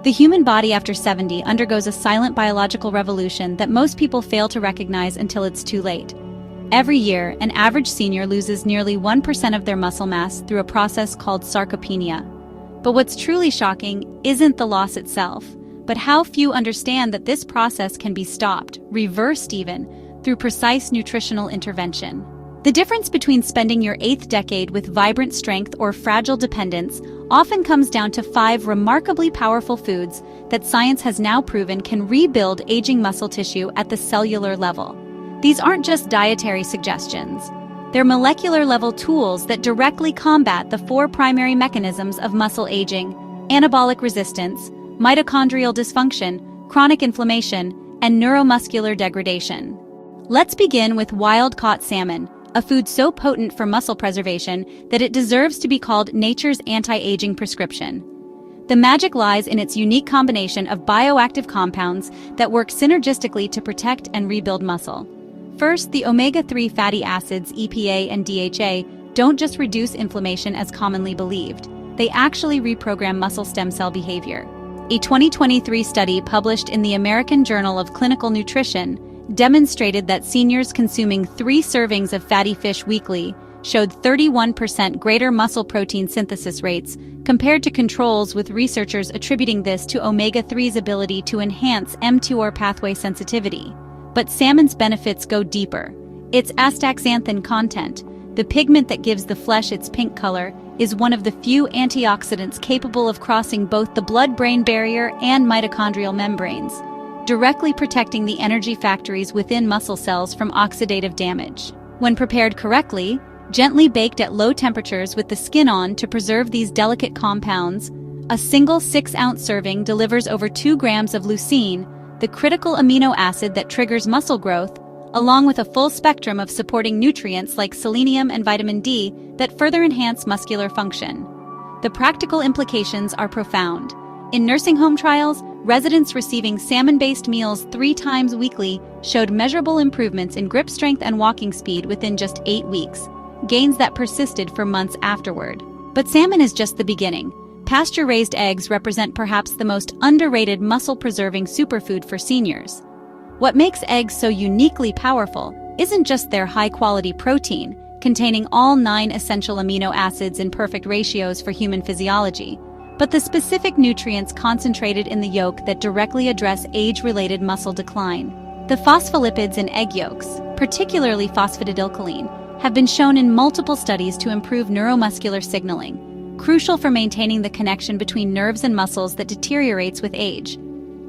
The human body after 70 undergoes a silent biological revolution that most people fail to recognize until it's too late. Every year, an average senior loses nearly 1% of their muscle mass through a process called sarcopenia. But what's truly shocking isn't the loss itself, but how few understand that this process can be stopped, reversed even, through precise nutritional intervention. The difference between spending your 8th decade with vibrant strength or fragile dependence often comes down to 5 remarkably powerful foods that science has now proven can rebuild aging muscle tissue at the cellular level. These aren't just dietary suggestions. They're molecular-level tools that directly combat the 4 primary mechanisms of muscle aging: anabolic resistance, mitochondrial dysfunction, chronic inflammation, and neuromuscular degradation. Let's begin with wild-caught salmon, a food so potent for muscle preservation that it deserves to be called nature's anti-aging prescription. The magic lies in its unique combination of bioactive compounds that work synergistically to protect and rebuild muscle. First, the omega-3 fatty acids EPA and DHA don't just reduce inflammation as commonly believed. They actually reprogram muscle stem cell behavior. A 2023 study published in the American Journal of Clinical Nutrition demonstrated that seniors consuming 3 servings of fatty fish weekly showed 31% greater muscle protein synthesis rates compared to controls, with researchers attributing this to omega-3's ability to enhance mTOR pathway sensitivity. But salmon's benefits go deeper. Its astaxanthin content, the pigment that gives the flesh its pink color, is one of the few antioxidants capable of crossing both the blood-brain barrier and mitochondrial membranes, directly protecting the energy factories within muscle cells from oxidative damage. When prepared correctly, gently baked at low temperatures with the skin on to preserve these delicate compounds, a single 6-ounce serving delivers over 2 grams of leucine, the critical amino acid that triggers muscle growth, along with a full spectrum of supporting nutrients like selenium and vitamin D that further enhance muscular function. The practical implications are profound. In nursing home trials, residents receiving salmon-based meals 3 times weekly showed measurable improvements in grip strength and walking speed within just 8 weeks, gains that persisted for months afterward. But salmon is just the beginning. Pasture-raised eggs represent perhaps the most underrated muscle-preserving superfood for seniors. What makes eggs so uniquely powerful isn't just their high-quality protein, containing all 9 essential amino acids in perfect ratios for human physiology, but the specific nutrients concentrated in the yolk that directly address age-related muscle decline. The phospholipids in egg yolks, particularly phosphatidylcholine, have been shown in multiple studies to improve neuromuscular signaling, crucial for maintaining the connection between nerves and muscles that deteriorates with age.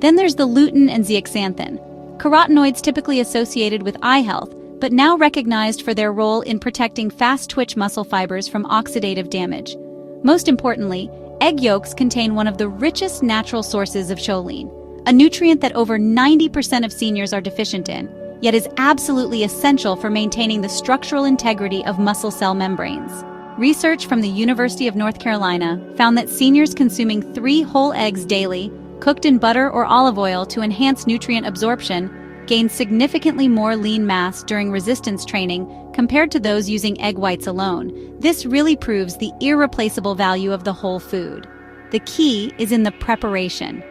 Then there's the lutein and zeaxanthin, carotenoids typically associated with eye health, but now recognized for their role in protecting fast-twitch muscle fibers from oxidative damage. Most importantly, egg yolks contain one of the richest natural sources of choline, a nutrient that over 90% of seniors are deficient in, yet is absolutely essential for maintaining the structural integrity of muscle cell membranes. Research from the University of North Carolina found that seniors consuming 3 whole eggs daily, cooked in butter or olive oil to enhance nutrient absorption, gained significantly more lean mass during resistance training compared to those using egg whites alone. This really proves the irreplaceable value of the whole food. The key is in the preparation.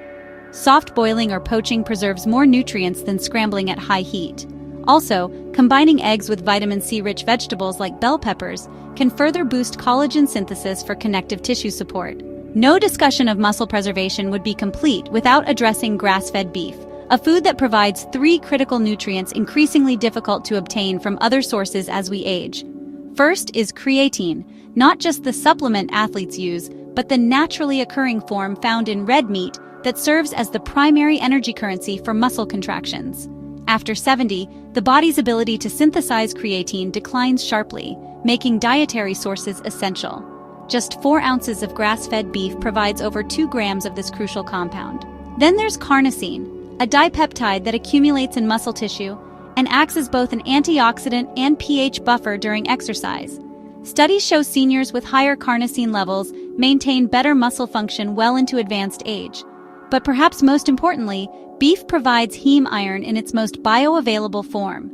Soft boiling or poaching preserves more nutrients than scrambling at high heat. Also, combining eggs with vitamin C-rich vegetables like bell peppers can further boost collagen synthesis for connective tissue support. No discussion of muscle preservation would be complete without addressing grass-fed beef, a food that provides 3 critical nutrients increasingly difficult to obtain from other sources as we age. First is creatine, not just the supplement athletes use, but the naturally occurring form found in red meat that serves as the primary energy currency for muscle contractions. After 70, the body's ability to synthesize creatine declines sharply, making dietary sources essential. Just 4 ounces of grass-fed beef provides over 2 grams of this crucial compound. Then there's carnosine, a dipeptide that accumulates in muscle tissue and acts as both an antioxidant and pH buffer during exercise. Studies show seniors with higher carnosine levels maintain better muscle function well into advanced age. But perhaps most importantly, beef provides heme iron in its most bioavailable form.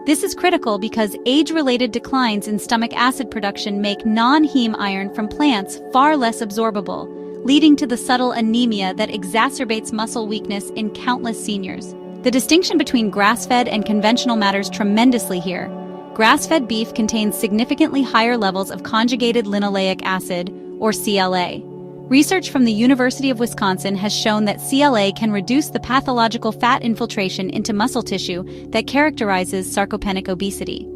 This is critical because age-related declines in stomach acid production make non-heme iron from plants far less absorbable, leading to the subtle anemia that exacerbates muscle weakness in countless seniors. The distinction between grass-fed and conventional matters tremendously here. Grass-fed beef contains significantly higher levels of conjugated linoleic acid, or CLA. Research from the University of Wisconsin has shown that CLA can reduce the pathological fat infiltration into muscle tissue that characterizes sarcopenic obesity.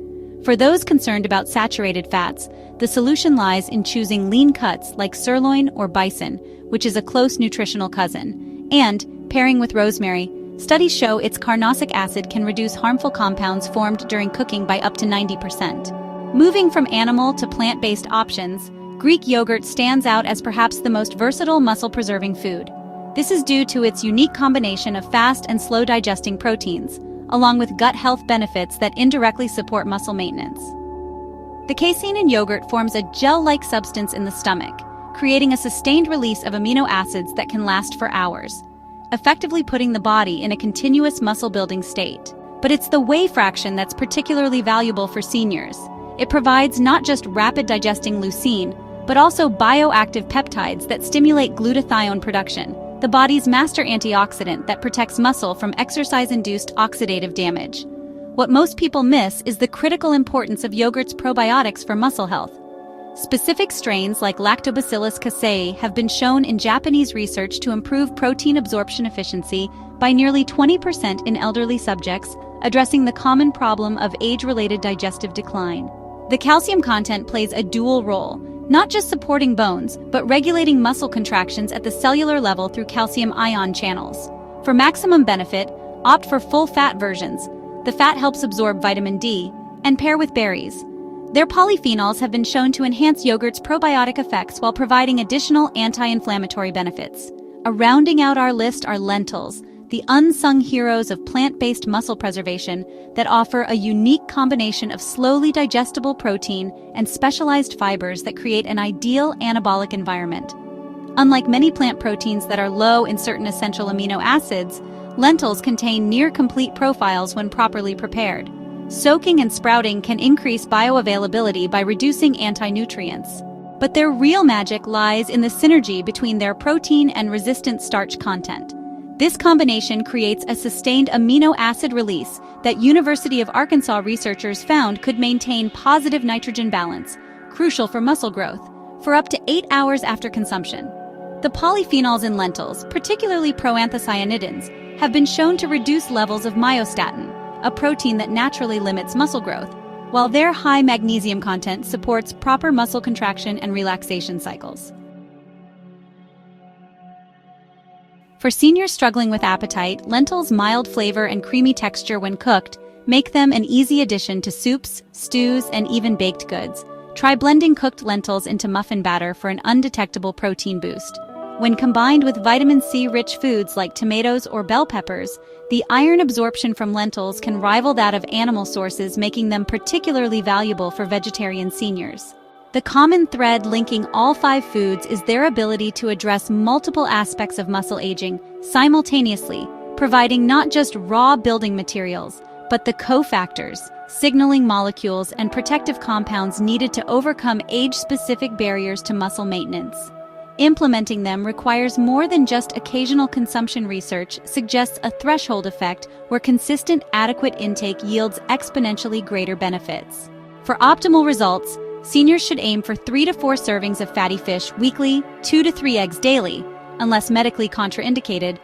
For those concerned about saturated fats, the solution lies in choosing lean cuts like sirloin or bison, which is a close nutritional cousin, and pairing with rosemary. Studies show its carnosic acid can reduce harmful compounds formed during cooking by up to 90%. Moving from animal to plant-based options, Greek yogurt stands out as perhaps the most versatile muscle-preserving food. This is due to its unique combination of fast and slow-digesting proteins, along with gut health benefits that indirectly support muscle maintenance. The casein in yogurt forms a gel-like substance in the stomach, creating a sustained release of amino acids that can last for hours, effectively putting the body in a continuous muscle-building state. But it's the whey fraction that's particularly valuable for seniors. It provides not just rapid-digesting leucine, but also bioactive peptides that stimulate glutathione production, the body's master antioxidant that protects muscle from exercise-induced oxidative damage. What most people miss is the critical importance of yogurt's probiotics for muscle health. Specific strains like Lactobacillus casei have been shown in Japanese research to improve protein absorption efficiency by nearly 20% in elderly subjects, addressing the common problem of age-related digestive decline. The calcium content plays a dual role, not just supporting bones, but regulating muscle contractions at the cellular level through calcium ion channels. For maximum benefit, opt for full-fat versions. The fat helps absorb vitamin D, and pair with berries. Their polyphenols have been shown to enhance yogurt's probiotic effects while providing additional anti-inflammatory benefits. Rounding out our list are lentils, the unsung heroes of plant-based muscle preservation that offer a unique combination of slowly digestible protein and specialized fibers that create an ideal anabolic environment. Unlike many plant proteins that are low in certain essential amino acids, lentils contain near-complete profiles when properly prepared. Soaking and sprouting can increase bioavailability by reducing anti-nutrients. But their real magic lies in the synergy between their protein and resistant starch content. This combination creates a sustained amino acid release that University of Arkansas researchers found could maintain positive nitrogen balance, crucial for muscle growth, for up to 8 hours after consumption. The polyphenols in lentils, particularly proanthocyanidins, have been shown to reduce levels of myostatin, a protein that naturally limits muscle growth, while their high magnesium content supports proper muscle contraction and relaxation cycles. For seniors struggling with appetite, lentils' mild flavor and creamy texture when cooked make them an easy addition to soups, stews, and even baked goods. Try blending cooked lentils into muffin batter for an undetectable protein boost. When combined with vitamin C-rich foods like tomatoes or bell peppers, the iron absorption from lentils can rival that of animal sources, making them particularly valuable for vegetarian seniors. The common thread linking all 5 foods is their ability to address multiple aspects of muscle aging simultaneously, providing not just raw building materials, but the cofactors, signaling molecules, and protective compounds needed to overcome age-specific barriers to muscle maintenance. Implementing them requires more than just occasional consumption. Research suggests a threshold effect where consistent, adequate intake yields exponentially greater benefits. For optimal results, seniors should aim for 3 to 4 servings of fatty fish weekly, 2 to 3 eggs daily, unless medically contraindicated,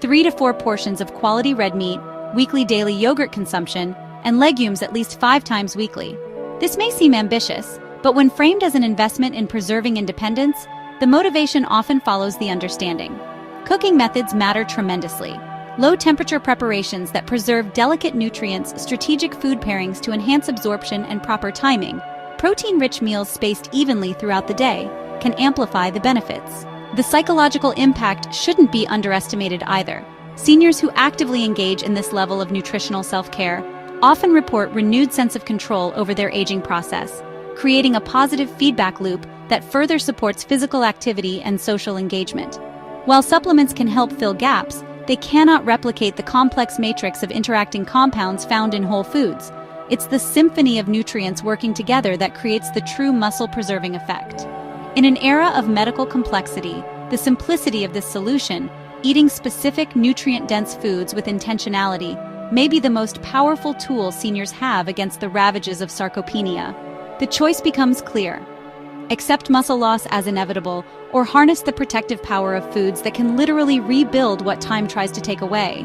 3 to 4 portions of quality red meat, weekly daily yogurt consumption, and legumes at least 5 times weekly. This may seem ambitious, but when framed as an investment in preserving independence, the motivation often follows the understanding. Cooking methods matter tremendously. Low-temperature preparations that preserve delicate nutrients, strategic food pairings to enhance absorption, and proper timing, protein-rich meals spaced evenly throughout the day, can amplify the benefits. The psychological impact shouldn't be underestimated either. Seniors who actively engage in this level of nutritional self-care often report renewed sense of control over their aging process, creating a positive feedback loop that further supports physical activity and social engagement. While supplements can help fill gaps, they cannot replicate the complex matrix of interacting compounds found in whole foods. It's the symphony of nutrients working together that creates the true muscle-preserving effect. In an era of medical complexity, The simplicity of this solution, eating specific nutrient-dense foods with intentionality, may be the most powerful tool seniors have against the ravages of sarcopenia. The choice becomes clear. Accept muscle loss as inevitable, or harness the protective power of foods that can literally rebuild what time tries to take away.